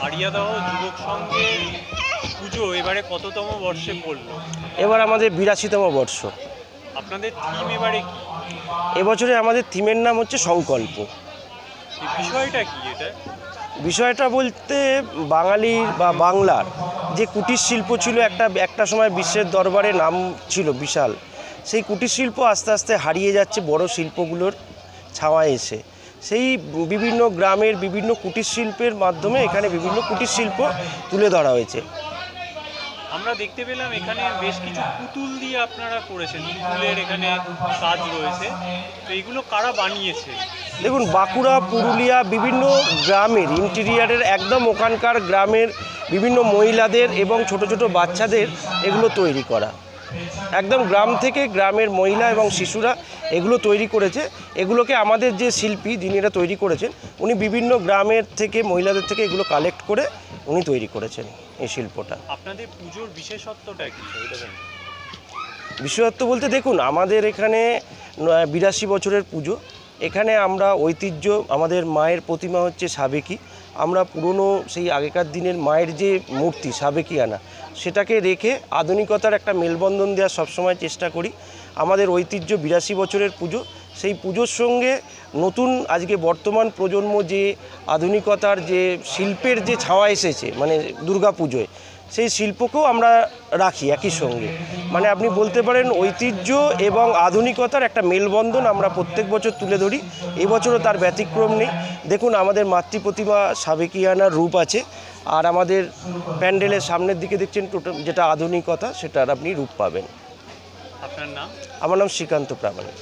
আড়িয়াদহ যুবক সংঘের পুজো এবারে কততম বর্ষে পড়লো? এবার আমাদের ৮২তম বর্ষ। আপনাদের থিম এবারে কি? এবছরে আমাদের থিমের নাম হচ্ছে সংকল্প। এই বিষয়টা কি এটা? বিষয়টা বলতে বাঙালির বা বাংলার যে কুটির শিল্প ছিল একটা সময় বিশ্বের দরবারে নাম ছিল বিশাল, সেই কুটির শিল্প আস্তে আস্তে হারিয়ে যাচ্ছে বড় শিল্পগুলোর ছাওয়ায় এসে। সেই বিভিন্ন গ্রামের বিভিন্ন কুটির শিল্পের মাধ্যমে এখানে বিভিন্ন কুটির শিল্প তুলে ধরা হয়েছে। আমরা দেখতে পেলাম এখানে বেশ কিছু পুতুল দিয়ে আপনারা করেছেন, পুতুলের এখানে কাজ রয়েছে, তো এইগুলো কারা বানিয়েছে? দেখুন, বাঁকুড়া, পুরুলিয়া বিভিন্ন গ্রামের ইন্টেরিয়ারের একদম ওখানকার গ্রামের বিভিন্ন মহিলাদের এবং ছোট ছোট বাচ্চাদের এগুলো তৈরি করা। একদম গ্রাম থেকে গ্রামের মহিলা এবং শিশুরা এগুলো তৈরি করেছে। এগুলোকে আমাদের যে শিল্পী যিনি এটা তৈরি করেছেন, উনি বিভিন্ন গ্রামের থেকে মহিলাদের থেকে এগুলো কালেক্ট করে উনি তৈরি করেছেন এই শিল্পটা। আপনাদের পুজোর বিশেষত্বটা কি? বিশেষত্ব বলতে দেখুন, আমাদের এখানে ৮২ বছরের পুজো। এখানে আমরা ঐতিহ্য, আমাদের মায়ের প্রতিমা হচ্ছে সাবেকি। আমরা পুরনো সেই আগেকার দিনের মায়ের যে মূর্তি সাবেকিয়ানা, সেটাকে রেখে আধুনিকতার একটা মেলবন্ধন দেওয়ার সবসময় চেষ্টা করি। আমাদের ঐতিহ্য ৮২ বছরের পুজো, সেই পুজোর সঙ্গে নতুন আজকে বর্তমান প্রজন্ম যে আধুনিকতার যে শিল্পের যে ছাওয়া এসেছে মানে দুর্গা পুজোয়, সেই শিল্পকেও আমরা রাখি একই সঙ্গে। মানে আপনি বলতে পারেন ঐতিহ্য এবং আধুনিকতার একটা মেলবন্ধন আমরা প্রত্যেক বছর তুলে ধরি। এবছরও তার ব্যতিক্রম নেই। দেখুন, আমাদের মাতৃ প্রতিমা সাবেকিয়ানার রূপ আছে, আর আমাদের প্যান্ডেলের সামনের দিকে দেখছেন টোটাল যেটা আধুনিকতা, সেটার আপনি রূপ পাবেন। আপনার নাম? আমার নাম শ্রীকান্ত প্রামাণিক।